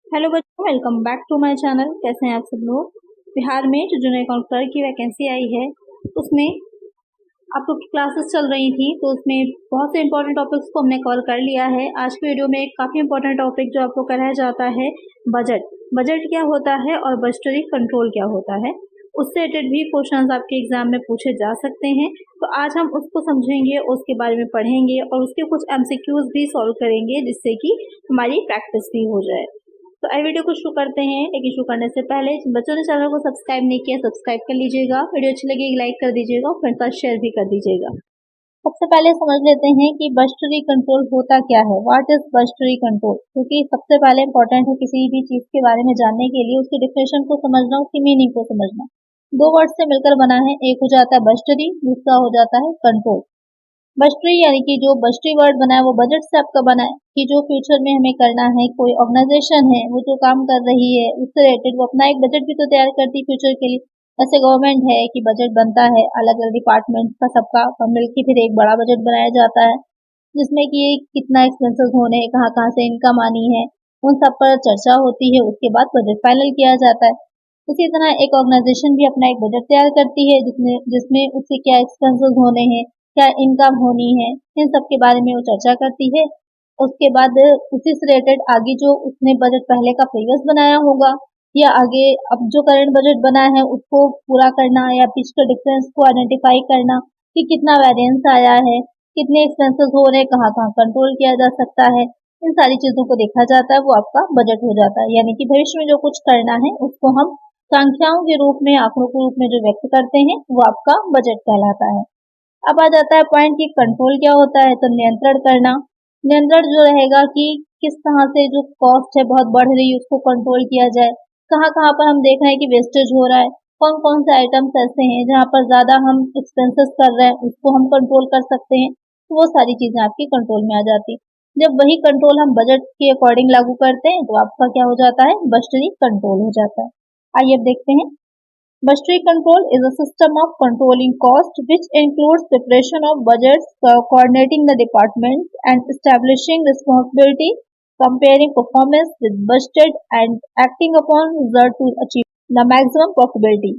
Hello बच्चों, welcome back to my channel. कैसे हैं आप सब लोग। बिहार में जो जूनियर अकाउंट क्लर्क की वैकेंसी आई है उसमें आप लोग की क्लासेस चल रही थी, तो उसमें बहुत से इंपॉर्टेंट टॉपिक्स को हमने कवर कर लिया है। आज की वीडियो में एक काफ़ी इंपॉर्टेंट टॉपिक जो आप लोग का रह जाता है, बजट। बजट क्या होता है और बजटरी कंट्रोल क्या होता है, उससे रिलेटेड भी क्वेश्चंस आपके एग्जाम में पूछे जा सकते हैं। तो आज हम उसको समझेंगे, उसके बारे में पढ़ेंगे और उसके कुछ एमसीक्यूज भी सॉल्व करेंगे, जिससे कि हमारी प्रैक्टिस भी हो जाए। तो आई वीडियो को शुरू करते हैं, लेकिन शुरू करने से पहले जिन बच्चों ने चैनल को सब्सक्राइब नहीं किया, सब्सक्राइब कर लीजिएगा। वीडियो अच्छी लगी लाइक कर दीजिएगा और फ्रेंड्स के साथ शेयर भी कर दीजिएगा। सबसे पहले समझ लेते हैं कि बजटरी कंट्रोल होता क्या है। व्हाट इज बजटरी कंट्रोल, क्योंकि सबसे पहले इंपॉर्टेंट है किसी भी चीज के बारे में जानने के लिए उसकी डिफिनेशन को समझना, उसकी मीनिंग को समझना। दो वर्ड से मिलकर बना है, एक हो जाता है बजटरी, दूसरा हो जाता है कंट्रोल। बजटरी यानी कि जो बजटरी वर्ड बना है वो बजट से आपका बना है कि जो फ्यूचर में हमें करना है, कोई ऑर्गेनाइजेशन है वो जो काम कर रही है उससे रिलेटेड वो अपना एक बजट भी तो तैयार करती है फ्यूचर के लिए। जैसे गवर्नमेंट है कि बजट बनता है अलग अलग डिपार्टमेंट का, सबका मिलकर फिर एक बड़ा बजट बनाया जाता है, जिसमें कि कितना एक्सपेंसेस होने, कहाँ कहाँ से इनकम आनी है, उन सब पर चर्चा होती है। उसके बाद बजट फाइनल किया जाता है। इसी तरह एक ऑर्गेनाइजेशन भी अपना एक बजट तैयार करती है, जिसमें जिसमें उससे क्या एक्सपेंसेस होने हैं, क्या इनकम होनी है, इन सब के बारे में वो चर्चा करती है। उसके बाद उसी से रिलेटेड आगे जो उसने बजट पहले का प्रीवियस बनाया होगा या आगे अब जो करंट बजट बना है उसको पूरा करना या बीच के डिफरेंस को आइडेंटिफाई करना कि कितना वेरिएंस आया है, कितने एक्सपेंसेस हो रहे हैं, कहाँ कहाँ कंट्रोल किया जा सकता है, इन सारी चीजों को देखा जाता है, वो आपका बजट हो जाता है। यानी कि भविष्य में जो कुछ करना है उसको हम संख्याओं के रूप में, आंकड़ों के रूप में जो व्यक्त करते हैं वो आपका बजट कहलाता है। अब आ जाता है पॉइंट कि कंट्रोल क्या होता है। तो नियंत्रण करना, नियंत्रण जो रहेगा कि किस तरह से जो कॉस्ट है बहुत बढ़ रही है उसको कंट्रोल किया जाए, कहाँ कहाँ पर हम देख रहे हैं कि वेस्टेज हो रहा है, कौन कौन से आइटम्स ऐसे हैं जहाँ पर ज्यादा हम एक्सपेंसेस कर रहे हैं उसको हम कंट्रोल कर सकते हैं। तो वो सारी चीजें आपकी कंट्रोल में आ जाती है। जब वही कंट्रोल हम बजट के अकॉर्डिंग लागू करते हैं तो आपका क्या हो जाता है, बजटरी कंट्रोल हो जाता है। आइए अब देखते हैं। Budgetary control is a system of controlling cost which includes preparation of budgets, coordinating the departments, and establishing responsibility, comparing performance with budgeted, and acting upon result to achieve the maximum profitability।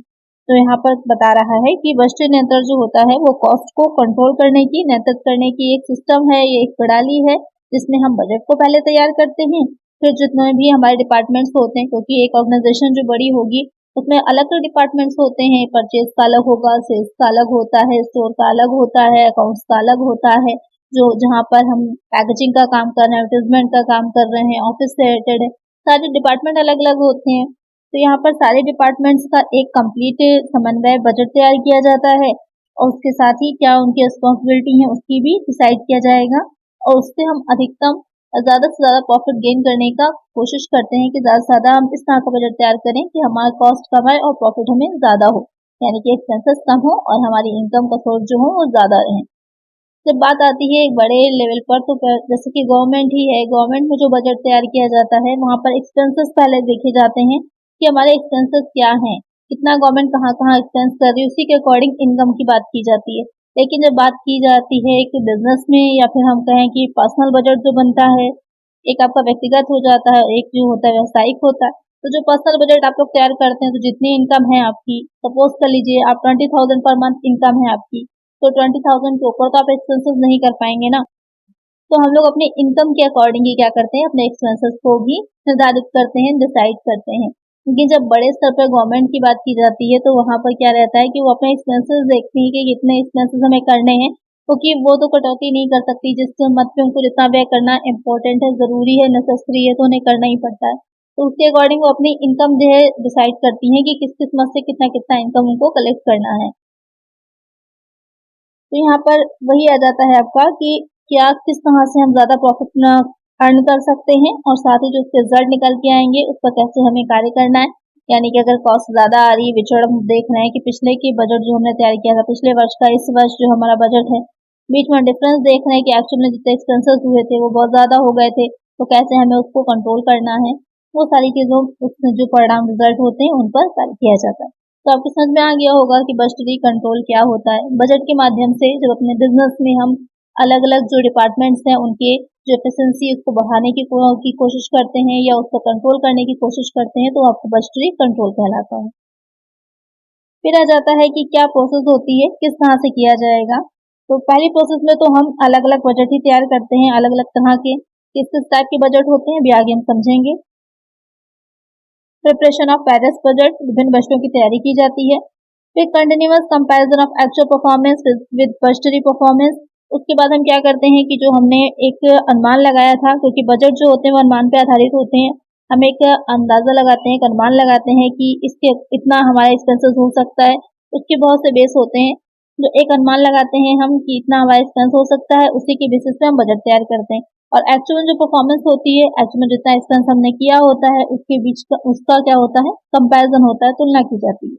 तो यहाँ पर बता रहा है कि बजटीय नियंत्रण जो होता है वो कॉस्ट को कंट्रोल करने की, नियंत्रित करने की एक सिस्टम है, ये एक प्रणाली है जिसमें हम बजट को पहले तैयार करते हैं। फिर जितने भी हमारे डिपार्टमेंट्स होते हैं, क्योंकि एक ऑर्गेनाइजेशन जो बड़ी होगी उसमें अलग अलग डिपार्टमेंट्स होते हैं, परचेज का अलग होगा, सेल्स का अलग होता है, स्टोर का अलग होता है, अकाउंट्स का अलग होता है, जो जहाँ पर हम पैकेजिंग का काम कर रहे हैं, एडवर्टाइजमेंट का काम कर रहे हैं, ऑफिस से रिलेटेड है, सारे डिपार्टमेंट अलग अलग होते हैं। तो यहाँ पर सारे डिपार्टमेंट्स का एक कंप्लीट समन्वय बजट तैयार किया जाता है और उसके साथ ही क्या उनकी रिस्पॉन्सिबिलिटी है उसकी भी डिसाइड किया जाएगा, और उससे हम अधिकतम ज्यादा से ज्यादा प्रॉफिट गेन करने का कोशिश करते हैं कि ज्यादा से ज्यादा हम इस तरह का बजट तैयार करें कि हमारा कॉस्ट कम आए और प्रॉफिट हमें ज्यादा हो, यानी कि एक्सपेंसेस कम हो और हमारी इनकम का सोर्स जो हो वो ज्यादा रहे। जब बात आती है एक बड़े लेवल पर, तो जैसे कि गवर्नमेंट ही है, गवर्नमेंट में जो बजट तैयार किया जाता है वहां पर एक्सपेंसेस पहले देखे जाते हैं कि हमारे एक्सपेंसेस क्या हैं, कितना गवर्नमेंट कहाँ कहाँ एक्सपेंस कर रही है, उसी के अकॉर्डिंग इनकम की बात की जाती है। लेकिन जब बात की जाती है एक बिजनेस में या फिर हम कहें कि पर्सनल बजट जो बनता है, एक आपका व्यक्तिगत हो जाता है, एक जो होता है व्यवसायिक होता है। तो जो पर्सनल बजट आप लोग तैयार करते हैं, तो जितनी इनकम है आपकी, सपोज कर लीजिए आप 20,000 पर मंथ इनकम है आपकी, तो 20,000 के ऊपर तो आप एक्सपेंसेस नहीं कर पाएंगे ना। तो हम लोग अपने इनकम के अकॉर्डिंग ही क्या करते हैं, अपने एक्सपेंसेस को भी निर्धारित करते हैं, डिसाइड करते हैं। क्योंकि जब बड़े स्तर पर गवर्नमेंट की बात की जाती है तो वहां पर क्या रहता है कि वो अपने एक्सपेंसेस देखती है कि कितने एक्सपेंसेस हमें करने हैं, क्योंकि वो तो कटौती नहीं कर सकती, जिस मत पे उनको जितना व्यय करना इम्पोर्टेंट है, जरूरी है, नेसेसरी है, तो उन्हें करना ही पड़ता है। तो उसके अकॉर्डिंग वो अपनी इनकम जो है डिसाइड करती है कि किस किस मत से कितना कितना इनकम उनको कलेक्ट करना है। तो यहाँ पर वही आ जाता है आपका कि क्या किस तरह से हम ज्यादा प्रॉफिट अर्न कर सकते हैं और साथ ही जो उसके रिजल्ट निकल के आएंगे उस पर कैसे हमें कार्य करना है। यानी कि अगर कॉस्ट ज्यादा आ रही है, विचरण हम देख रहे हैं कि पिछले की बजट जो हमने तैयार किया था पिछले वर्ष का, इस वर्ष जो हमारा बजट है, बीच में डिफरेंस देख रहे हैं कि एक्चुअल में जितने एक्सपेंसेस हुए थे वो बहुत ज्यादा हो गए थे, तो कैसे हमें उसको कंट्रोल करना है, वो सारी चीजों उसमें जो परिणाम रिजल्ट होते हैं उन पर कार्य किया जाता है। तो आपको समझ में आ गया होगा कि बजटरी कंट्रोल क्या होता है। बजट के माध्यम से जब अपने बिजनेस में हम अलग अलग जो डिपार्टमेंट्स हैं उनके जो एफिशिएंसी उसको बढ़ाने की कोशिश करते हैं या उसको कंट्रोल करने की कोशिश करते हैं, तो आपका बजटरी कंट्रोल कहलाता है। फिर आ जाता है कि क्या प्रोसेस होती है, किस तरह से किया जाएगा। तो पहली प्रोसेस में तो हम अलग अलग बजट ही तैयार करते हैं, अलग अलग तरह के किस किस टाइप के बजट होते हैं अभी आगे हम समझेंगे। प्रिपरेशन ऑफ पेरिस बजट, विभिन्न बजटों की तैयारी की जाती है। फिर continuous comparison of actual performance with budgetary performance. उसके बाद हम क्या करते हैं कि जो हमने एक अनुमान लगाया था, क्योंकि बजट जो होते हैं वो अनुमान पे आधारित होते हैं, हम एक अंदाजा लगाते हैं, एक अनुमान लगाते हैं कि इसके इतना हमारा एक्सपेंसेस हो सकता है। उसके बहुत से बेस होते हैं, जो एक अनुमान लगाते हैं हम कि इतना हमारा एक्सपेंस हो सकता है, उसी के बेसिस पे हम बजट तैयार करते हैं। और एक्चुअल जो परफॉर्मेंस होती है, एक्चुअल में जितना एक्सपेंस हमने किया होता है उसके बीच का उसका क्या होता है, कंपैरिजन होता है, तुलना की जाती है।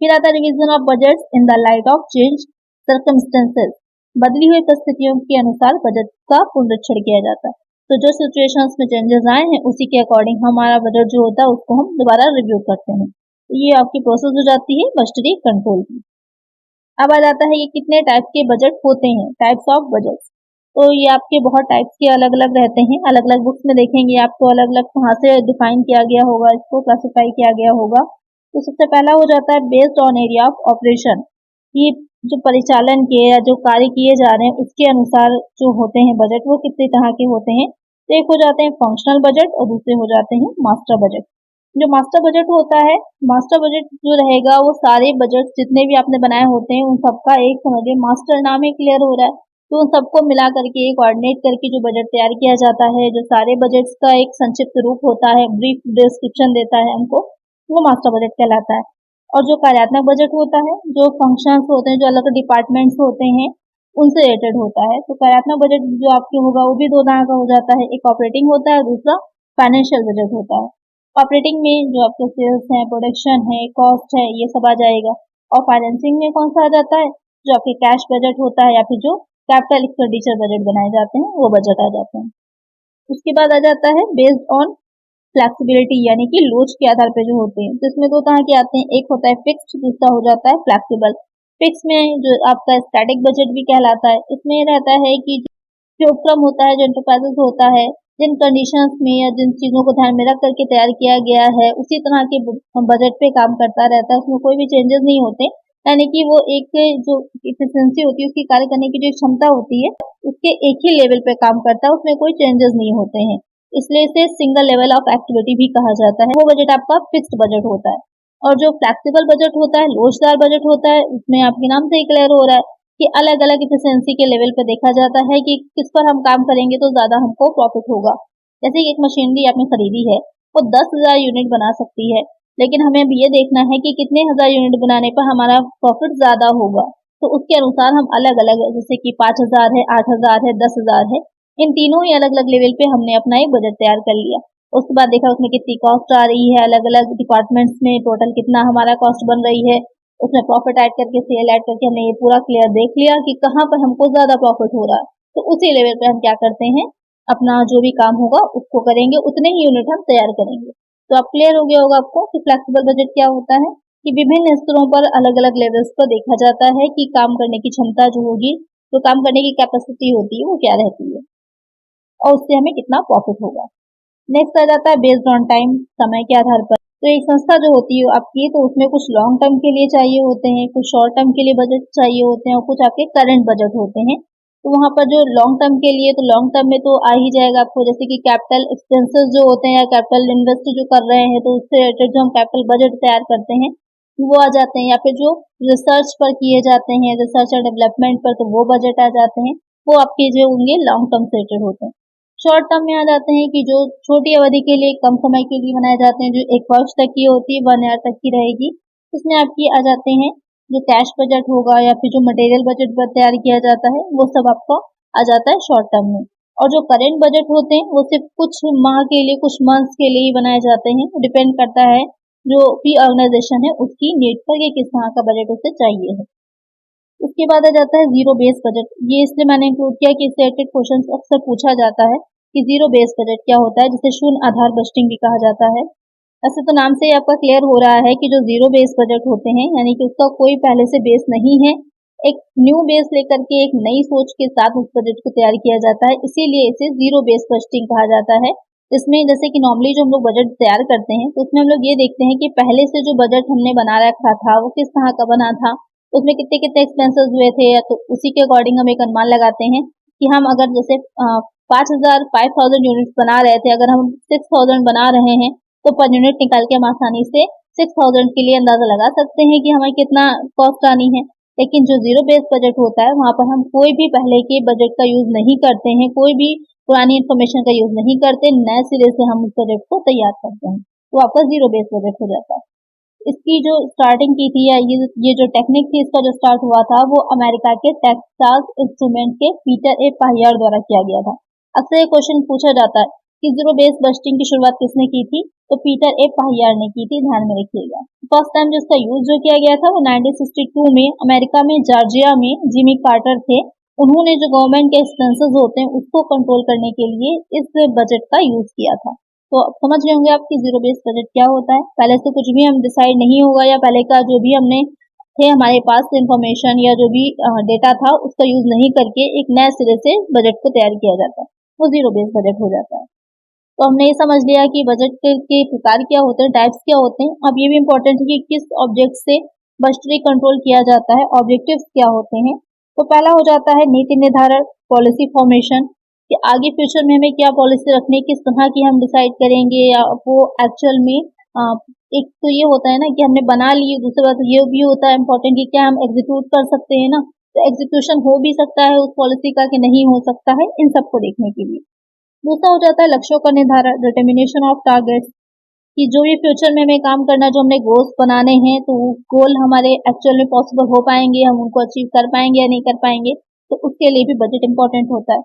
फिर आता है revision of budgets in the light of change circumstances, बदली हुई परिस्थितियों के अनुसार बजट का पुनरीक्षण किया जाता है। तो जो सिचुएशंस में चेंजेस आए हैं उसी के अकॉर्डिंग हमारा बजट जो होता है उसको हम दोबारा रिव्यू करते हैं। तो ये आपकी प्रोसेस हो जाती है बजटरी कंट्रोल की। अब आ जाता है ये कितने टाइप के बजट होते हैं, टाइप्स ऑफ बजट। तो ये आपके बहुत टाइप्स के अलग अलग रहते हैं, अलग अलग बुक्स में देखेंगे आपको अलग अलग कहाँ से डिफाइन किया गया होगा, इसको क्लासिफाई किया गया होगा। तो सबसे पहला हो जाता है based on area of operation, कि जो परिचालन के या जो कार्य किए जा रहे हैं उसके अनुसार जो होते हैं बजट वो कितने तरह के होते हैं। तो एक हो जाते हैं फंक्शनल बजट और दूसरे हो जाते हैं मास्टर बजट। जो मास्टर बजट होता है, मास्टर बजट जो रहेगा वो सारे बजट जितने भी आपने बनाए होते हैं उन सबका एक समझिए मास्टर नाम ही क्लियर हो रहा है, तो उन सबको मिला करके कोऑर्डिनेट करके जो बजट तैयार किया जाता है, जो सारे बजट्स का एक संक्षिप्त रूप होता है, ब्रीफ डिस्क्रिप्शन देता है हमको, वो मास्टर बजट कहलाता है। और जो कार्यात्मक बजट होता है, जो फंक्शंस होते हैं, जो अलग डिपार्टमेंट्स होते हैं उनसे रिलेटेड होता है। तो कार्यात्मक बजट जो आपके होगा वो भी दो तरह का हो जाता है, एक ऑपरेटिंग होता है, दूसरा फाइनेंशियल बजट होता है। ऑपरेटिंग में जो आपके सेल्स है, प्रोडक्शन है, कॉस्ट है, ये सब आ जाएगा। और फाइनेंसिंग में कौन सा आ जाता है, जो आपके कैश बजट होता है या फिर जो कैपिटल एक्सपेंडिचर बजट बनाए जाते हैं वो बजट आ जाते हैं। उसके बाद आ जाता है बेस्ड ऑन फ्लेक्सिबिलिटी, यानी कि लोच के आधार पर जो होते हैं। तो इसमें दो तरह के आते हैं, एक होता है फिक्स्ड, दूसरा हो जाता है फ्लेक्सिबल। फिक्स में जो आपका स्टैटिक बजट भी कहलाता है, इसमें रहता है कि जो उपक्रम होता है, जो एंटरप्राइजेस होता है, जिन कंडीशंस में या जिन चीजों को ध्यान में रख करके तैयार किया गया है उसी तरह के बजट पे काम करता रहता है, उसमें कोई भी चेंजेस नहीं होते। यानी कि वो एक जो इफिशिएंसी होती है, उसकी कार्य करने की जो क्षमता होती है उसके एक ही लेवल पे काम करता है, उसमें कोई चेंजेस नहीं होते हैं, इसलिए इसे सिंगल लेवल ऑफ एक्टिविटी भी कहा जाता है। वो बजट आपका फिक्स्ड बजट होता है। और जो फ्लेक्सिबल बजट होता है, लोचदार बजट होता है, उसमें आपके नाम से ही क्लियर हो रहा है कि अलग अलग इफिशिएंसी के लेवल पर देखा जाता है कि किस पर हम काम करेंगे तो ज्यादा हमको प्रॉफिट होगा। जैसे एक मशीनरी आपने खरीदी है, वो 10,000 यूनिट बना सकती है, लेकिन हमें अब ये देखना है कि कितने हजार यूनिट बनाने पर हमारा प्रॉफिट ज्यादा होगा। तो उसके अनुसार हम अलग अलग, जैसे कि 5,000 है, 8,000 है, 10,000 है, इन तीनों ही अलग अलग लेवल पे हमने अपना एक बजट तैयार कर लिया। उसके बाद देखा उसमें कितनी कॉस्ट आ रही है, अलग अलग डिपार्टमेंट्स में टोटल कितना हमारा कॉस्ट बन रही है, उसमें प्रॉफिट ऐड करके सेल ऐड करके हमने ये पूरा क्लियर देख लिया कि कहाँ पर हमको ज्यादा प्रॉफिट हो रहा है। तो उसी लेवल पे हम क्या करते हैं, अपना जो भी काम होगा उसको करेंगे, उतने ही यूनिट हम तैयार करेंगे। तो अब क्लियर हो गया होगा आपको कि फ्लेक्सिबल बजट क्या होता है, कि विभिन्न स्तरों पर अलग अलग लेवल्स पर देखा जाता है कि काम करने की क्षमता जो होगी, तो काम करने की कैपेसिटी होती है वो क्या रहती है और उससे हमें कितना प्रॉफिट होगा। नेक्स्ट आ जाता है बेस्ड ऑन टाइम, समय के आधार पर। तो एक संस्था जो होती है आपकी, तो उसमें कुछ लॉन्ग टर्म के लिए चाहिए होते हैं, कुछ शॉर्ट टर्म के लिए बजट चाहिए होते हैं और कुछ आपके करंट बजट होते हैं। तो वहां पर जो लॉन्ग टर्म के लिए, तो लॉन्ग टर्म में तो आ ही जाएगा आपको, जैसे कि कैपिटल एक्सपेंसेस जो होते हैं या कैपिटल इन्वेस्ट जो कर रहे हैं तो उससे रिलेटेड जो हम कैपिटल बजट तैयार करते हैं वो आ जाते हैं, या फिर जो रिसर्च पर किए जाते हैं, रिसर्च एंड डेवलपमेंट पर, तो वो बजट आ जाते हैं, वो आपके जो होंगे लॉन्ग टर्म से रिलेटेड होते हैं। शॉर्ट टर्म में आ जाते हैं कि जो छोटी अवधि के लिए, कम समय के लिए बनाए जाते हैं, जो 1 वर्ष तक की होती है, 1 ईयर तक की रहेगी, उसमें आपकी आ जाते हैं जो कैश बजट होगा या फिर जो मटेरियल बजट पर तैयार किया जाता है वो सब आपका आ जाता है शॉर्ट टर्म में। और जो करेंट बजट होते हैं वो सिर्फ कुछ माह के लिए, कुछ मंथ्स के लिए ही बनाए जाते हैं, डिपेंड करता है जो भी ऑर्गेनाइजेशन है उसकी नीड पर कि किस तरह का बजट उसे चाहिए है। उसके बाद आ जाता है जीरो बेस बजट। ये इसलिए मैंने इंक्लूड किया कि इससे रिलेटेड क्वेश्चन अक्सर पूछा जाता है कि जीरो बेस बजट क्या होता है, जिसे शून्य आधार बजटिंग भी कहा जाता है। ऐसे तो नाम से ही आपका क्लियर हो रहा है कि जो जीरो बेस बजट होते हैं, यानी कि उसका कोई पहले से बेस नहीं है, एक न्यू बेस लेकर के एक नई सोच के साथ उस बजट को तैयार किया जाता है, इसीलिए इसे जीरो बेस बजटिंग कहा जाता है। इसमें जैसे कि नॉर्मली जो हम लोग बजट तैयार करते हैं तो उसमें हम लोग ये देखते हैं कि पहले से जो बजट हमने बना रखा था वो किस तरह का बना था, उसमें कितने कितने एक्सपेंसेस हुए थे, या तो उसी के अकॉर्डिंग हम एक अनुमान लगाते हैं कि हम अगर जैसे 5,000 यूनिट्स बना रहे थे, अगर हम 6,000 बना रहे हैं तो पर यूनिट निकाल के हम आसानी से 6,000 के लिए अंदाजा लगा सकते हैं कि हमें कितना कॉस्ट आनी है। लेकिन जो जीरो बेस बजट होता है वहाँ पर हम कोई भी पहले के बजट का यूज नहीं करते हैं, कोई भी पुरानी इन्फॉर्मेशन का यूज नहीं करते, नए सिरे से हम उस बजट को तैयार करते हैं, तो आपका जीरो बेस बजट हो जाता है। इसकी जो स्टार्टिंग की थी, या ये जो टेक्निक थी, इसका जो स्टार्ट हुआ था वो अमेरिका के टेक्सास इंस्ट्रूमेंट के पीटर ए पाहियर द्वारा किया गया था। अक्सर ये क्वेश्चन पूछा जाता है कि जीरो बेस बजटिंग की शुरुआत किसने की थी, तो पीटर ए पाहियर ने की थी, ध्यान में रखिएगा। फर्स्ट टाइम जो इसका यूज जो किया गया था वो 1962 में अमेरिका में जॉर्जिया में जिमी कार्टर थे, उन्होंने जो गवर्नमेंट के एक्सपेंसेस होते हैं उसको कंट्रोल करने के लिए इस बजट का यूज किया था। तो अब समझ रहे होंगे आप कि जीरो बेस बजट क्या होता है। पहले से कुछ भी हम डिसाइड नहीं होगा, या पहले का जो भी हमने थे हमारे पास इंफॉर्मेशन या जो भी डेटा था उसका यूज नहीं करके एक नए सिरे से बजट को तैयार किया जाता है, वो जीरो बेस बजट हो जाता है। तो हमने ये समझ लिया कि बजट के प्रकार क्या होते हैं, टाइप्स क्या होते हैं। अब ये भी इम्पोर्टेंट है कि किस ऑब्जेक्ट से बजटरी कंट्रोल किया जाता है, ऑब्जेक्टिव्स क्या होते हैं। तो पहला हो जाता है नीति निर्धारण, पॉलिसी फॉर्मेशन, कि आगे फ्यूचर में हमें क्या पॉलिसी रखनी, किस तरह की हम डिसाइड करेंगे, या वो एक्चुअल में एक तो ये होता है ना कि हमने बना ली, दूसरी बात ये भी होता है इम्पोर्टेंट कि क्या हम एग्जीक्यूट कर सकते हैं ना, तो एग्जीक्यूशन हो भी सकता है उस पॉलिसी का कि नहीं हो सकता है, इन सबको देखने के लिए। दूसरा हो जाता है लक्ष्यों का निर्धारण, डिटर्मिनेशन ऑफ टारगेट्स, कि जो ये फ्यूचर में हमें काम करना, जो हमने गोल्स बनाने हैं, तो वो गोल हमारे एक्चुअल में पॉसिबल हो पाएंगे, हम उनको अचीव कर पाएंगे या नहीं कर पाएंगे, तो उसके लिए भी बजट इंपॉर्टेंट होता है।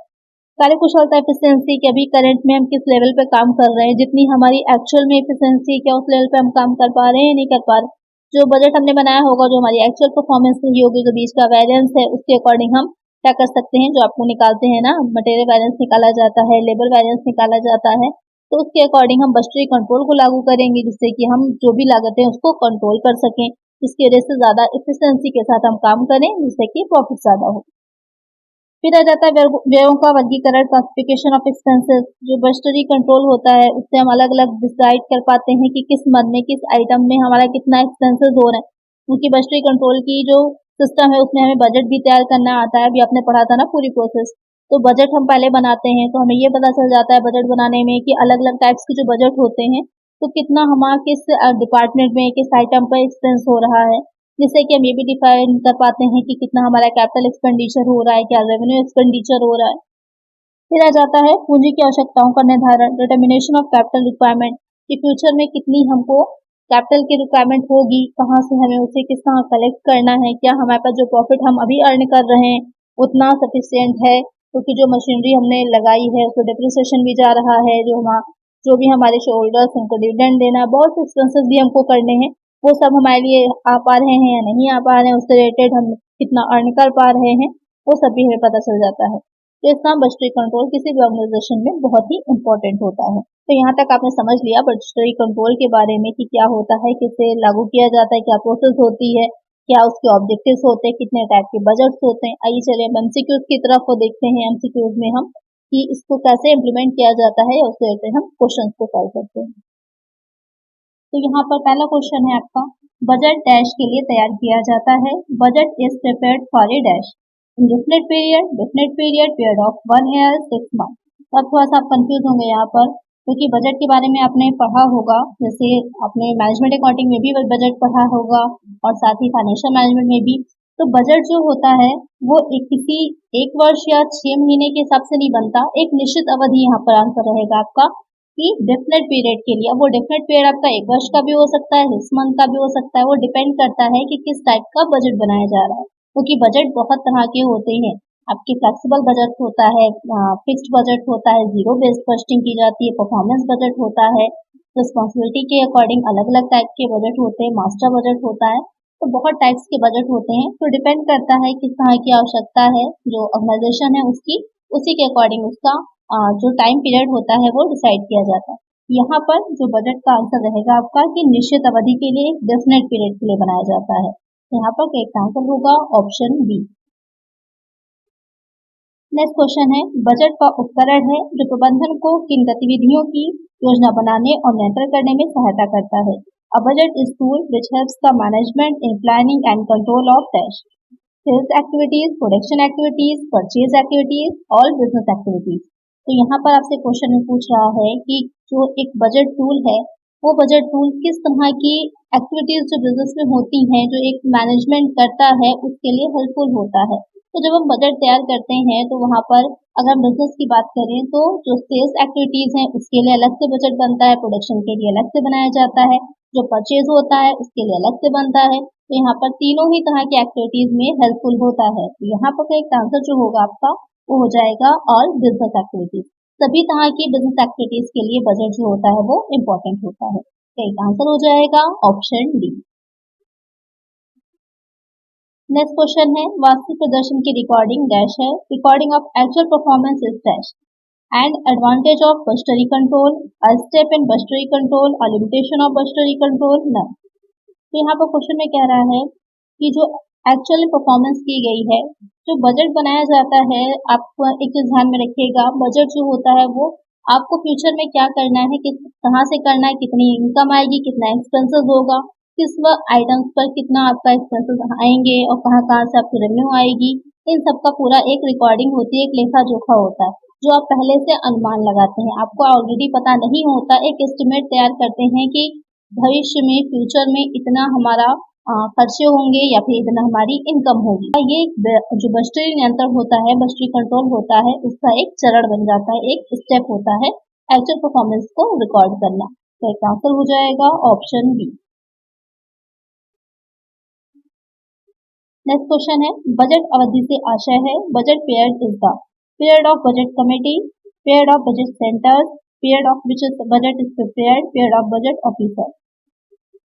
कार्यकुशलता, एफिशिएंसी, कि अभी करंट में हम किस लेवल पे काम कर रहे हैं, जितनी हमारी एक्चुअल में एफिशिएंसी, क्या उस लेवल पे हम काम कर पा रहे हैं या नहीं कर पा रहे। जो बजट हमने बनाया होगा, जो हमारी एक्चुअल परफॉर्मेंस रही होगी, जो बीच का वैरियंस है, उसके अकॉर्डिंग हम क्या कर सकते हैं, जो आपको निकालते हैं ना, मटेरियल वैरियंस निकाला जाता है, लेबर वैरियंस निकाला जाता है, तो उसके अकॉर्डिंग हम बजटरी कंट्रोल को लागू करेंगे, जिससे कि हम जो भी लागत है उसको कंट्रोल कर सकें, जिसकी वजह से ज्यादा एफिशिएंसी के साथ हम काम करें, जिससे कि प्रॉफिट ज्यादा हो। फिर आ जाता है व्ययों का वर्गीकरण, क्लासिफिकेशन ऑफ एक्सपेंसेस। जो बजटरी कंट्रोल होता है उससे हम अलग अलग डिसाइड कर पाते हैं कि किस मद में, किस आइटम में हमारा कितना एक्सपेंसेस हो रहा है, क्योंकि बजटरी कंट्रोल की जो सिस्टम है उसमें हमें बजट भी तैयार करना आता है। अभी आपने पढ़ा था ना पूरी प्रोसेस, तो बजट हम पहले बनाते हैं तो हमें ये पता चल जाता है बजट बनाने में कि अलग अलग टाइप्स के जो बजट होते हैं, तो कितना हमारा किस डिपार्टमेंट में किस आइटम पर एक्सपेंस हो रहा है, जिससे कि हम ये भी डिफाइन कर पाते हैं कि कितना हमारा कैपिटल एक्सपेंडिचर हो रहा है, क्या रेवेन्यू एक्सपेंडिचर हो रहा है। फिर आ जाता है पूंजी की आवश्यकताओं का निर्धारण, डिटर्मिनेशन ऑफ कैपिटल रिक्वायरमेंट, कि फ्यूचर में कितनी हमको कैपिटल की रिक्वायरमेंट होगी, कहाँ से हमें उसे किस तरह कलेक्ट करना है, क्या हमारे पास जो प्रॉफिट हम अभी अर्न कर रहे हैं उतना सफिशियंट है, क्योंकि जो मशीनरी हमने लगाई है उसको डिप्रिसिएशन भी जा रहा है, जो भी हमारे शोल्डर्स उनको डिविडेंड देना, बहुत से एक्सपेंसेस भी हमको करने हैं, वो सब हमारे लिए आ पा रहे हैं या नहीं आ पा रहे हैं, उससे रिलेटेड हम कितना अर्न कर पा रहे हैं, वो सब भी हमें पता चल जाता है। तो इसका बजटरी कंट्रोल किसी भी ऑर्गेनाइजेशन में बहुत ही इंपॉर्टेंट होता है। तो यहाँ तक आपने समझ लिया बजटरी कंट्रोल के बारे में कि क्या होता है, किसे लागू किया जाता है, क्या प्रोसेस होती है, क्या उसके ऑब्जेक्टिव्स होते हैं, कितने टाइप के बजट्स होते हैं। आइए चलिए हम एमसीक्यूज की तरफ देखते हैं। एमसीक्यूज में हम कि इसको कैसे इम्प्लीमेंट किया जाता है, या उससे रिलेटेड हम क्वेश्चन को सॉल्व करते हैं। तो यहाँ पर पहला क्वेश्चन है आपका, बजट डैश के लिए तैयार किया जाता है। Budget is prepared for a dash in definite period of 1 year 6 month. तो अब थोड़ा सा आप कंफ्यूज होंगे यहाँ पर, क्योंकि बजट के बारे में आपने पढ़ा होगा, जैसे आपने मैनेजमेंट अकाउंटिंग में भी बजट पढ़ा होगा और साथ ही फाइनेंशियल मैनेजमेंट में भी। तो बजट जो होता है वो किसी एक वर्ष या 6 महीने के हिसाब से नहीं बनता, एक निश्चित अवधि यहाँ पर आंसर रहेगा आपका कि डेफिनेट पीरियड के लिए। वो डेफिनेट पीरियड आपका 1 वर्ष का भी हो सकता है, 6 मंथ का भी हो सकता है, वो डिपेंड करता है कि किस टाइप का बजट बनाया जा रहा है, क्योंकि बजट बहुत तरह के होते हैं। आपकी फ्लेक्सिबल बजट होता है, फिक्स्ड बजट होता है, जीरो बेस्ड बजटिंग की जाती है, परफॉर्मेंस बजट होता है, रिस्पॉन्सिबिलिटी के अकॉर्डिंग अलग अलग टाइप के बजट होते हैं, मास्टर बजट होता है। तो बहुत टाइप्स के बजट होते हैं, तो डिपेंड करता है किस तरह की आवश्यकता है जो ऑर्गेनाइजेशन है उसकी, उसी के अकॉर्डिंग उसका जो टाइम पीरियड होता है वो डिसाइड किया जाता है। यहाँ पर जो बजट का आंसर रहेगा आपका कि निश्चित अवधि के लिए, डेफिनेट पीरियड के लिए बनाया जाता है। यहाँ पर करेक्ट आंसर होगा ऑप्शन बी। नेक्स्ट क्वेश्चन है, बजट का उपकरण है जो प्रबंधन को किन गतिविधियों की योजना बनाने और नियंत्रण करने में सहायता करता है। A budget is tool which helps the management in planning and control of dash sales activities, production activities, purchase activities, all business activities. तो यहाँ पर आपसे क्वेश्चन में पूछ रहा है कि जो एक बजट टूल है वो बजट टूल किस तरह की एक्टिविटीज जो बिजनेस में होती हैं, जो एक मैनेजमेंट करता है, उसके लिए हेल्पफुल होता है। तो जब हम बजट तैयार करते हैं तो वहाँ पर अगर हम बिजनेस की बात करें तो जो सेल्स एक्टिविटीज हैं उसके लिए अलग से बजट बनता है, प्रोडक्शन के लिए अलग से बनाया जाता है, जो परचेज होता है उसके लिए अलग से बनता है। तो यहाँ पर तीनों ही तरह की एक्टिविटीज में हेल्पफुल होता है। तो यहाँ पर एक आंसर जो होगा आपका वो हो जाएगा ऑल बिजनेस एक्टिविटीज। सभी तरह की बिजनेस एक्टिविटीज के लिए बजट जो होता है वो इम्पोर्टेंट होता है। तो एक आंसर हो जाएगा ऑप्शन डी। नेक्स्ट क्वेश्चन है, वास्तविक प्रदर्शन की रिकॉर्डिंग डैश है, recording of actual performance is dash and advantage of budgetary control, a step in budgetary control, a limitation of budgetary control, none. तो यहाँ पर क्वेश्चन में कह रहा है कि जो एक्चुअल परफॉर्मेंस की गई है, जो बजट बनाया जाता है, आप एक चीज ध्यान में रखिएगा, बजट जो होता है वो आपको फ्यूचर में क्या करना है, किस कहाँ से करना है, कितनी इनकम आएगी, कितना एक्सपेंसेस होगा, किस आइटम्स पर कितना आपका एक्सपेंसेस आएंगे और कहाँ कहाँ से आपकी रेवेन्यू आएगी, इन सब का पूरा एक रिकॉर्डिंग होती है, एक लेखा जोखा होता है जो आप पहले से अनुमान लगाते हैं। आपको ऑलरेडी पता नहीं होता, एक एस्टिमेट तैयार करते हैं कि भविष्य में फ्यूचर में इतना हमारा खर्चे होंगे या फिर इतना हमारी इनकम होगी। ये जो बजटरी नियंत्रण होता है, बजटरी कंट्रोल होता है, उसका एक चरण बन जाता है, एक स्टेप होता है एक्चुअल परफॉर्मेंस को रिकॉर्ड करना। तो एक आंसर हो जाएगा ऑप्शन बी। नेक्स्ट क्वेश्चन है, बजट अवधि से आशय है, budget period is the period of budget committee, period of budget centres, period of which budget is prepared, period of budget officer.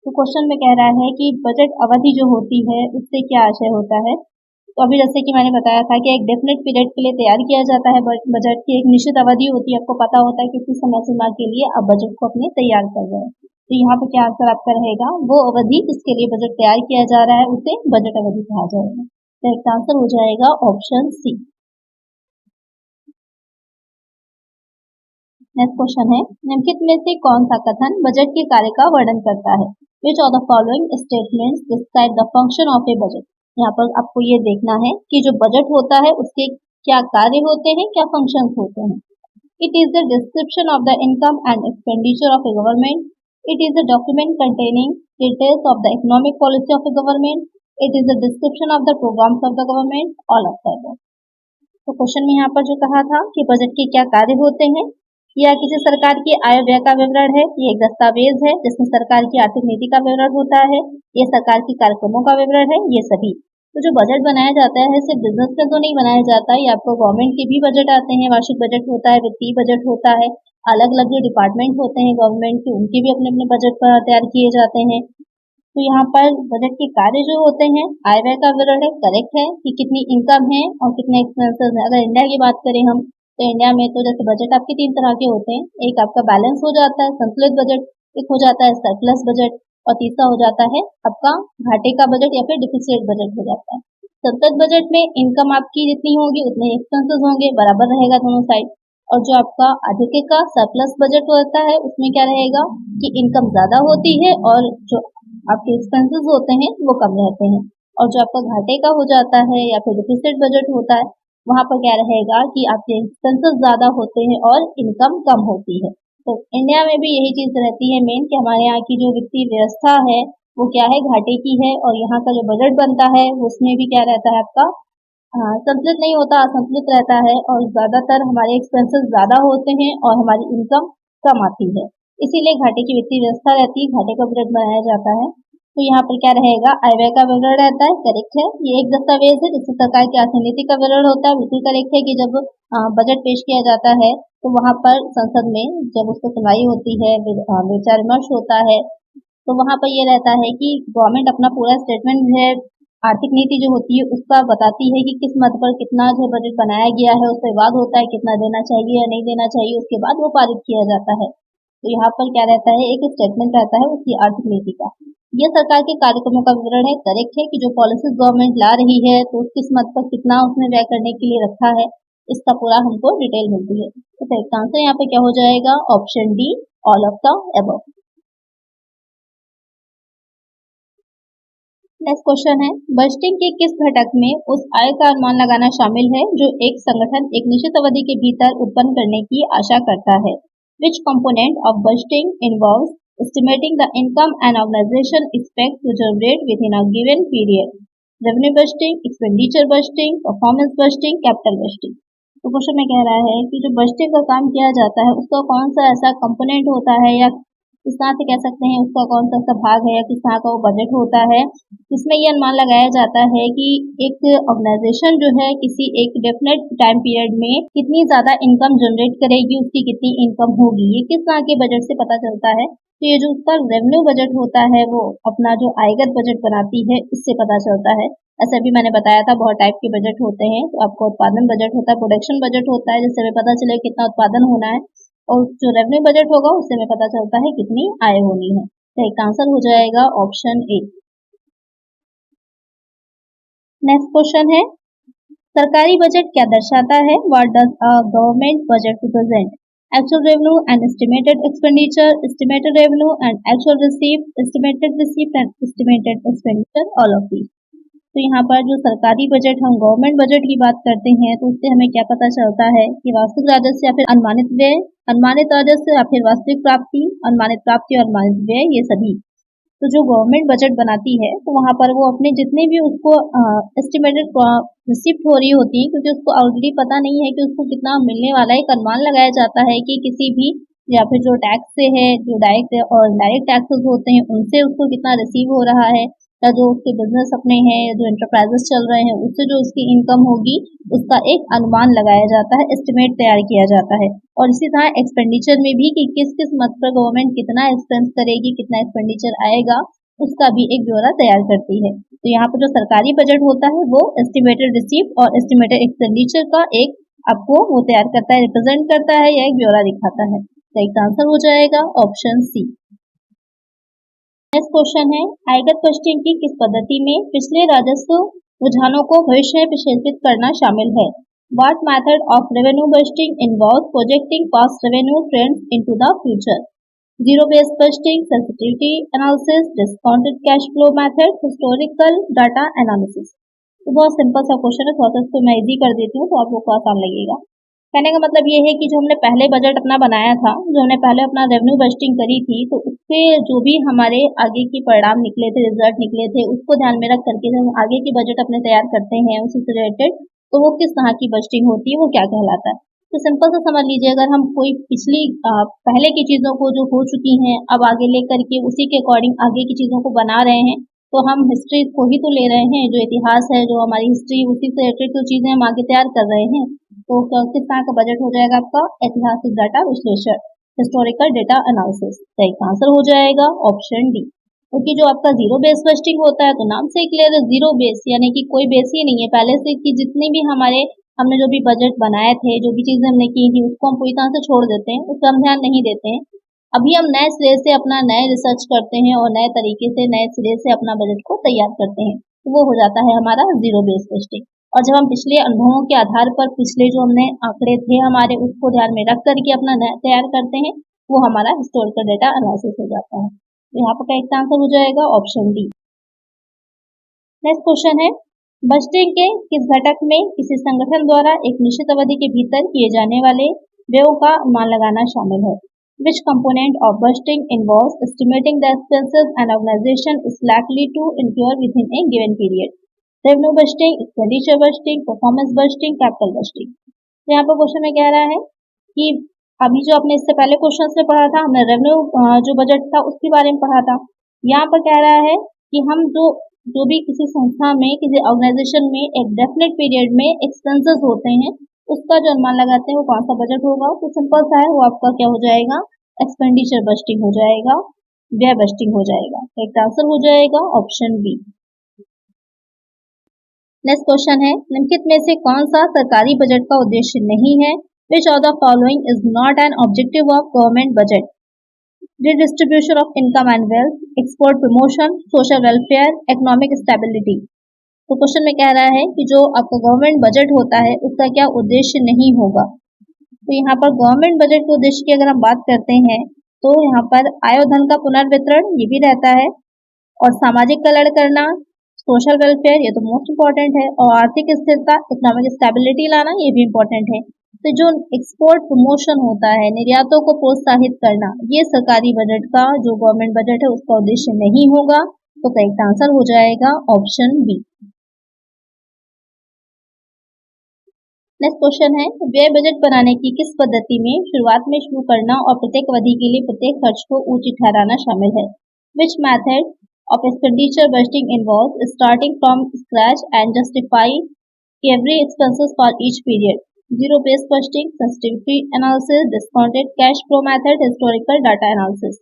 तो क्वेश्चन में कह रहा है कि बजट अवधि जो होती है उससे क्या आशय होता है। तो अभी जैसे कि मैंने बताया था कि एक डेफिनेट पीरियड के लिए तैयार किया जाता है बजट की एक निश्चित अवधि होती है, आपको पता होता है कि किस समय सीमा के लिए आप बजट को अपने तैयार कर रहे हैं। तो यहाँ पे क्या आंसर आपका रहेगा, वो अवधि जिसके लिए बजट तैयार किया जा रहा है उसे बजट अवधि कहा जाएगा। तो इसका आंसर हो जाएगा ऑप्शन सी। नेक्स्ट क्वेश्चन है, निम्नलिखित में से कौन सा कथन बजट के कार्य का वर्णन करता है। Which of the following statements describe the function of A budget. यहाँ पर आपको ये देखना है कि जो बजट होता है उसके क्या कार्य होते हैं, क्या फंक्शंस होते हैं। It is the description of the income and expenditure of A government. It is a document containing details of the economic policy of the government. It is a description of the programs of the government. All of the above. तो question में यहाँ पर जो कहा था कि budget के क्या कार्य होते हैं, या किसी सरकार की आय व्यय का विवरण है, ये एक दस्तावेज है जिसमें सरकार की आर्थिक नीति का विवरण होता है, ये सरकार की कार्यक्रमों का विवरण है, ये सभी। तो जो बजट बनाया जाता है सिर्फ बिजनेस में तो नहीं बनाया जाता, ये आपको गवर्नमेंट के भी बजट आते हैं, वार्षिक बजट होता है, वित्तीय बजट होता है, अलग अलग जो डिपार्टमेंट होते हैं गवर्नमेंट के उनके भी अपने अपने बजट तैयार किए जाते हैं। तो यहाँ पर बजट के कार्य जो होते हैं, आय व्यय का विवरण है, करेक्ट है कि कितनी इनकम है और कितने एक्सपेंसेस है। अगर इंडिया की बात करें हम तो इंडिया में तो जैसे बजट आपके तीन तरह के होते हैं, एक आपका बैलेंस हो जाता है, संतुलित बजट, एक हो जाता है सरप्लस बजट और तीसरा हो जाता है आपका घाटे का बजट या फिर डिफिसिट बजट हो जाता है। संतुलित बजट में इनकम आपकी जितनी होगी उतने एक्सपेंसेस होंगे, बराबर रहेगा दोनों साइड। और जो आपका अधिक का सरप्लस बजट होता है उसमें क्या रहेगा कि इनकम ज्यादा होती है और जो आपके एक्सपेंसेस होते हैं वो कम रहते हैं। और जो आपका घाटे का हो जाता है या फिर डिफिसिट बजट होता है वहां पर क्या रहेगा कि आपके एक्सपेंसेस ज्यादा होते हैं और इनकम कम होती है। तो इंडिया में भी यही चीज रहती है मेन कि हमारे यहाँ की जो वित्तीय व्यवस्था है वो क्या है, घाटे की है, और यहाँ का जो बजट बनता है उसमें भी क्या रहता है आपका संतुलित नहीं होता, असंतुलित रहता है और ज्यादातर हमारे एक्सपेंसेस ज्यादा होते हैं और हमारी इनकम कम आती है। इसीलिए घाटे की वित्तीय व्यवस्था रहती है, घाटे का बजट बनाया जाता है। तो यहाँ पर क्या रहेगा, आय व्यय का विवरण रहता है, करेक्ट है। ये एक दस्तावेज है जिसमें सरकार की आर्थिक नीति का विवरण होता है, बिल्कुल करेक्ट है कि जब बजट पेश किया जाता है तो वहां पर संसद में जब उसको सुनवाई होती है, विचार विमर्श होता है, तो वहां पर ये रहता है कि गवर्नमेंट अपना पूरा स्टेटमेंट है, आर्थिक नीति जो होती है उसका बताती है कि किस मद पर कितना जो बजट बनाया गया है, उस पर विवाद होता है कितना देना चाहिए या नहीं देना चाहिए, उसके बाद वो पारित किया जाता है। तो यहाँ पर क्या रहता है, एक स्टेटमेंट रहता है उसकी आर्थिक नीति का। यह सरकार के कार्यक्रमों का विवरण है। करेक्ट है कि जो पॉलिसीज गवर्नमेंट ला रही है तो किस मद पर कितना उसने व्यय करने के लिए रखा है, इसका पूरा हमको डिटेल मिलती है। तो करेक्ट आंसर यहाँ पे क्या हो जाएगा, option D, all of the above. Next question है, बजटिंग के किस घटक में उस आय का अनुमान लगाना शामिल है जो एक संगठन एक निश्चित अवधि के भीतर उत्पन्न करने की आशा करता है। Which component of budgeting involves estimating the income an organization expects to generate within a given period? Revenue budgeting, expenditure budgeting, performance budgeting, capital budgeting। तो क्वेश्चन में कह रहा है कि जो बजटिंग का काम किया जाता है उसका कौन सा ऐसा कंपोनेंट होता है, या किस तरह से कह सकते हैं उसका कौन सा ऐसा भाग है, या किस तरह का वो बजट होता है जिसमें ये अनुमान लगाया जाता है कि एक ऑर्गेनाइजेशन जो है किसी एक डेफिनेट टाइम पीरियड में कितनी ज्यादा इनकम जनरेट करेगी, उसकी कितनी इनकम होगी, ये किस तरह के बजट से पता चलता है। तो ये जो उसका रेवेन्यू बजट होता है वो अपना जो आयगत बजट बनाती है इससे पता चलता है। ऐसे भी मैंने बताया था बहुत टाइप के बजट होते हैं। तो आपका उत्पादन बजट होता है, प्रोडक्शन बजट होता है जिससे हमें पता चले कितना उत्पादन होना है, और जो रेवेन्यू बजट होगा उससे हमें पता चलता है कितनी आय होनी है। तो एक आंसर हो जाएगा ऑप्शन ए। नेक्स्ट क्वेश्चन है, सरकारी बजट क्या दर्शाता है? What does a government budget represent? Actual revenue and estimated expenditure, estimated revenue and actual received, estimated received and estimated expenditure, all of these. तो यहाँ पर जो सरकारी बजट, हम गवर्नमेंट बजट की बात करते हैं तो उससे हमें क्या पता चलता है कि वास्तविक राजस्व या फिर अनुमानित व्यय, अनुमानित राजस्व या फिर वास्तविक प्राप्ति, अनुमानित प्राप्ति और अनुमानित व्यय, ये सभी। तो जो गवर्नमेंट बजट बनाती है तो वहाँ पर वो अपने जितने भी उसको एस्टिमेटेड रिसिप्ट हो रही होती है, क्योंकि उसको ऑलरेडी पता नहीं है कि उसको कितना मिलने वाला है, एक अनुमान लगाया जाता है कि किसी भी या फिर जो टैक्स से है, जो डायरेक्ट और इनडायरेक्ट टैक्सेस होते हैं उनसे उसको कितना रिसीव हो रहा है, या जो उसके बिजनेस अपने हैं, जो इंटरप्राइजेस चल रहे हैं उससे जो उसकी इनकम होगी उसका एक अनुमान लगाया जाता है, एस्टिमेट तैयार किया जाता है। और इसी तरह एक्सपेंडिचर में भी कि किस किस मद पर गवर्नमेंट कितना एक्सपेंस करेगी, कितना एक्सपेंडिचर आएगा, उसका भी एक ब्यौरा तैयार करती है। तो यहाँ पर जो सरकारी बजट होता है वो एस्टिमेटेड रिसीप्ट और एस्टिमेटेड एक्सपेंडिचर का एक आपको वो तैयार करता है, रिप्रेजेंट करता है या एक ब्यौरा दिखाता है। तो एक आंसर हो जाएगा ऑप्शन सी। नेक्स्ट क्वेश्चन है, आयगत बजटिंग की किस पद्धति में पिछले राजस्व रुझानों को भविष्य में प्रक्षेपित करना शामिल है? What method of revenue budgeting involves projecting past revenue trends into the future? Zero-based budgeting, sensitivity analysis, discounted cash flow method, historical data analysis। तो बहुत सिंपल सा क्वेश्चन है, थोड़ा सा इसको मैं इजी कर देती हूँ तो आप लोग को आसान लगेगा। कहने का मतलब ये है कि जो हमने पहले बजट अपना बनाया था, जो हमने पहले अपना रेवेन्यू बजटिंग करी थी, तो उससे जो भी हमारे आगे की परिणाम निकले थे, रिजल्ट निकले थे, उसको ध्यान में रख करके जब हम आगे की बजट अपने तैयार करते हैं उसी से रिलेटेड, तो वो किस तरह की बजटिंग होती है, वो क्या कहलाता है। तो सिंपल सा समझ लीजिए, अगर हम कोई पिछली पहले की चीजों को जो हो चुकी हैं अब आगे लेकर के उसी के अकॉर्डिंग आगे की चीजों को बना रहे हैं, तो हम हिस्ट्री को ही तो ले रहे हैं, जो इतिहास है, जो हमारी हिस्ट्री, उसी से रिलेटेड जो चीजें हम आगे तैयार कर रहे हैं। तो किस तरह का बजट हो जाएगा आपका? ऐतिहासिक डाटा विश्लेषण, हिस्टोरिकल डेटा एनालिसिस। तो एक आंसर हो जाएगा ऑप्शन डी। क्योंकि जो आपका जीरो बेस बजटिंग होता है तो नाम से क्लियर है, जीरो बेस यानी कि कोई बेस ही नहीं है पहले से, कि जितनी भी हमने जो भी बजट बनाए थे, जो भी चीजें हमने की थी उसको हम पूरी तरह से छोड़ देते हैं, उस पर हम ध्यान नहीं देते हैं। अभी हम नए सिरे से अपना नए रिसर्च करते हैं और नए तरीके से नए सिरे से अपना बजट को तैयार करते हैं, तो वो हो जाता है हमारा जीरो बेस बजटिंग। और जब हम पिछले अनुभवों के आधार पर पिछले जो हमने आंकड़े थे हमारे उसको ध्यान में रख करके अपना तैयार करते हैं, वो हमारा हिस्टोरिकल डेटा एनालिसिस हो जाता है। तो यहाँ पर करेक्ट आंसर हो जाएगा ऑप्शन डी। नेक्स्ट क्वेश्चन है, बजटिंग के किस घटक में किसी संगठन द्वारा एक निश्चित अवधि के भीतर किए जाने वाले व्ययों का अनुमान लगाना शामिल है? Which component of budgeting involves estimating the expenses an organization is likely to incur within a given period? Revenue budgeting, expenditure budgeting, performance budgeting, capital budgeting. तो यहाँ पर क्वेश्चन में कह रहा है कि अभी जो आपने इससे पहले क्वेश्चन में पढ़ा था, हमने रेवेन्यू जो बजट था उसके बारे में पढ़ा था। यहाँ पर कह रहा है कि हम जो भी किसी संस्था में, किसी ऑर्गेनाइजेशन में एक डेफिनेट पीरियड में एक्सपेंसेस होते हैं उसका जो अनुमान लगाते हैं वो कौन सा बजट होगा। तो सिंपल सा है, वो आपका क्या हो जाएगा? एक्सपेंडिचर बजटिंग हो जाएगा, व्यय बजटिंग हो जाएगा। एक आंसर हो जाएगा ऑप्शन बी। नेक्स्ट क्वेश्चन है, निम्नलिखित में से कौन सा सरकारी बजट का उद्देश्य नहीं है? Which of the following is not an objective of government budget? redistribution of income and wealth, export promotion, social welfare, economic stability। तो क्वेश्चन में कह रहा है कि जो आपका गवर्नमेंट बजट होता है उसका क्या उद्देश्य नहीं होगा। तो यहाँ पर गवर्नमेंट बजट के उद्देश्य की अगर हम बात करते हैं तो यहाँ पर आय और धन का पुनर्वितरण ये भी रहता है, और सामाजिक कल्याण करना, सोशल वेलफेयर ये तो मोस्ट इम्पॉर्टेंट है, और आर्थिक स्थिरता, इकोनॉमिक स्टेबिलिटी लाना ये भी इम्पोर्टेंट है। तो जो एक्सपोर्ट प्रमोशन होता है, निर्यातों को प्रोत्साहित करना, ये सरकारी बजट का जो गवर्नमेंट बजट है उसका उद्देश्य नहीं होगा। तो करेक्ट आंसर हो जाएगा ऑप्शन बी। नेक्स्ट क्वेश्चन है, व्यय बजट बनाने की किस पद्धति में शुरुआत में शुरू करना और प्रत्येक अवधि के लिए प्रत्येक खर्च को उचित ठहराना शामिल है। Which method of expenditure budgeting involves starting from scratch and justify every expenses for each period. Zero based budgeting, sensitivity analysis, discounted cash flow method, historical data analysis।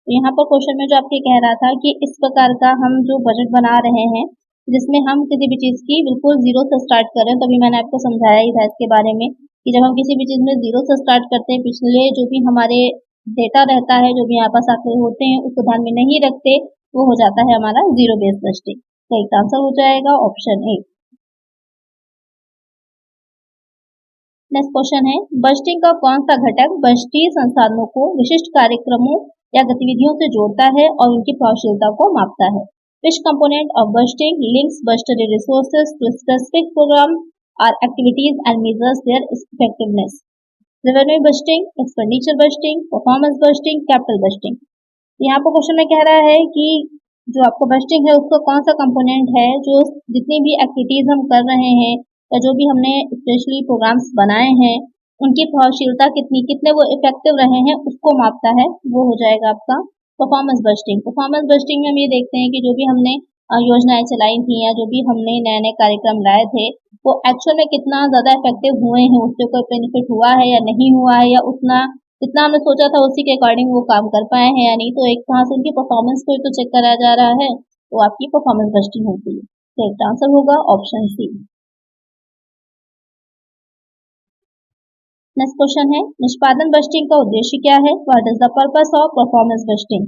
यहाँ पर क्वेश्चन में जो आपके कह रहा था कि इस प्रकार का हम जो बजट बना रहे हैं जिसमें हम किसी भी चीज़ की बिल्कुल जीरो से स्टार्ट करें, तभी मैंने आपको समझाया ही था इसके बारे में कि जब हम किसी भी चीज़ में जीरो से स्टार्ट करते हैं, पिछले जो भी हमारे डेटा रहता है, जो भी यहाँ पास आके होते हैं उसको ध्यान में नहीं रखते, वो हो जाता है हमारा जीरो बेस्ड बजटिंग। तो एक आंसर हो जाएगा ऑप्शन ए। नेक्स्ट क्वेश्चन है, बजटिंग का कौन सा घटक बजटीय संसाधनों को विशिष्ट कार्यक्रमों या गतिविधियों से जोड़ता है और उनकी प्रभावशीलता को मापता है। Which component of budgeting links budgetary resources to specific programme are activities and measures their effectiveness. Revenue budgeting, expenditure budgeting, performance budgeting, capital budgeting. यहाँ पर क्वेश्चन में कह रहा है कि जो आपका बजटिंग है उसका कौन सा कंपोनेंट है जो जितनी भी एक्टिविटीज हम कर रहे हैं या जो भी हमने स्पेशली प्रोग्राम्स बनाए हैं उनकी प्रभावशीलता कितने वो इफेक्टिव रहे हैं उसको मापता है, वो हो जाएगा आपका परफॉर्मेंस बजटिंग। परफॉर्मेंस बजटिंग में हम ये देखते हैं कि जो भी हमने योजनाएं चलाई थी या जो भी हमने नए नए कार्यक्रम लाए थे वो एक्चुअल में कितना ज़्यादा इफेक्टिव हुए हैं, उससे कोई बेनिफिट हुआ है या नहीं हुआ है, या उतना जितना हमने सोचा था उसी के अकॉर्डिंग वो काम कर पाए हैं या नहीं। तो एक तरह से उनकी परफॉर्मेंस को तो चेक कराया जा रहा है, तो आपकी परफॉर्मेंस बजटिंग होती है। तो एक आंसर होगा ऑप्शन सी। नेक्स्ट क्वेश्चन है, निष्पादन बजटिंग का उद्देश्य क्या है। What is the purpose of performance budgeting.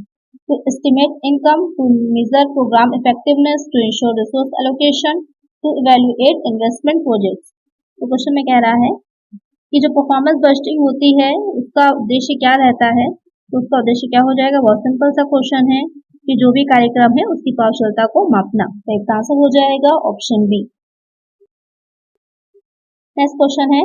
To estimate income, to measure programme effectiveness, to ensure resource allocation, to evaluate investment projects. तो क्वेश्चन में कह रहा है कि जो परफॉर्मेंस बजटिंग होती है उसका उद्देश्य क्या रहता है। तो उसका उद्देश्य क्या हो जाएगा, बहुत सिंपल सा क्वेश्चन है कि जो भी कार्यक्रम है उसकी प्रभावशीलता को मापना। तो एक आंसर हो जाएगा ऑप्शन बी। नेक्स्ट क्वेश्चन है,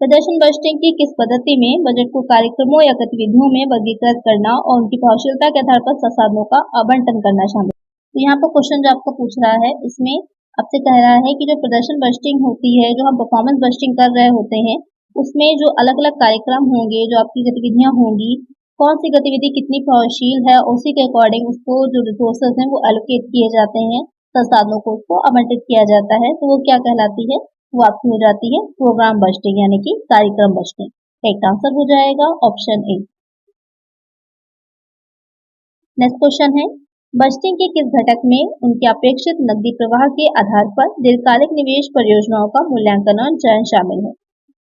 प्रदर्शन बजटिंग की किस पद्धति में बजट को कार्यक्रमों या गतिविधियों में वर्गीकृत करना और उनकी प्रभावशीलता के आधार पर संसाधनों का आवंटन करना शामिल। तो यहाँ पर क्वेश्चन जो आपको पूछ रहा है इसमें आपसे कह रहा है कि जो प्रदर्शन बजटिंग होती है, जो हम परफॉर्मेंस बजटिंग कर रहे होते हैं उसमें जो अलग अलग कार्यक्रम होंगे, जो आपकी गतिविधियां होंगी, कौन सी गतिविधि कितनी प्रभावशील है, उसी के अकॉर्डिंग उसको जो रिसोर्सेज हैं वो एलोकेट किए जाते हैं, संसाधनों को उसको आवंटित किया जाता है। तो वो क्या कहलाती है, वो आपकी हो जाती है प्रोग्राम बजटिंग यानी कि कार्यक्रम बजटिंग। एक आंसर हो जाएगा ऑप्शन ए। नेक्स्ट क्वेश्चन है, बजटिंग के किस घटक में उनके अपेक्षित नकदी प्रवाह के आधार पर दीर्घकालिक निवेश परियोजनाओं का मूल्यांकन और चयन शामिल है।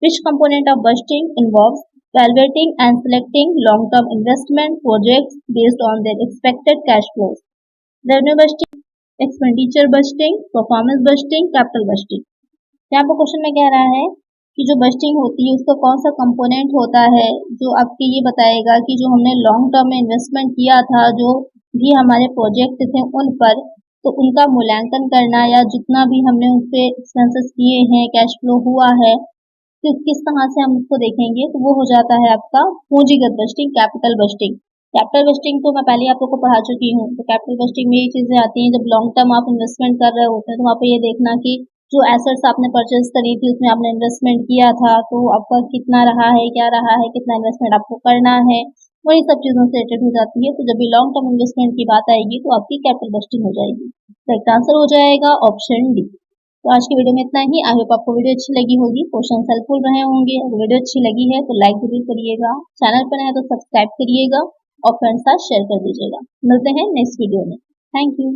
Which component of budgeting involves evaluating and selecting long-term investment projects based on their expected cash flows. Revenue budgeting, expenditure budgeting, performance budgeting, capital budgeting। यहाँ पर क्वेश्चन में कह रहा है कि जो बजटिंग होती है उसका कौन सा कंपोनेंट होता है जो आपके ये बताएगा कि जो हमने लॉन्ग टर्म में इन्वेस्टमेंट किया था, जो भी हमारे प्रोजेक्ट थे उन पर, तो उनका मूल्यांकन करना या जितना भी हमने उन पर एक्सपेंसेस किए हैं, कैश फ्लो हुआ है, तो किस तरह से हम उसको देखेंगे। तो वो हो जाता है आपका पूंजीगत budgeting, capital budgeting. Capital budgeting तो मैं पहले आप लोग को पढ़ा चुकी हूँ। तो कैपिटल बजटिंग में ये चीजें आती हैं, जब लॉन्ग टर्म आप इन्वेस्टमेंट कर रहे होते हैं तो वहाँ पे ये देखना कि जो एसेट्स आपने परचेज करी थी उसमें आपने इन्वेस्टमेंट किया था तो आपका कितना रहा है, क्या रहा है, कितना इन्वेस्टमेंट आपको करना है, वही सब चीजों से रिलेटेड हो जाती है। तो जब भी लॉन्ग टर्म इन्वेस्टमेंट की बात आएगी तो आपकी कैपिटल बजटिंग हो जाएगी। तो एक आंसर हो जाएगा ऑप्शन डी। तो आज की वीडियो में इतना ही। आई होप आपको वीडियो अच्छी लगी होगी, क्वेश्चन हेल्पफुल रहे होंगे। अगर वीडियो अच्छी लगी है तो लाइक जरूर करिएगा, चैनल पर नए तो सब्सक्राइब करिएगा और फ्रेंड्स के साथ शेयर कर दीजिएगा। मिलते हैं नेक्स्ट वीडियो में। Thank you.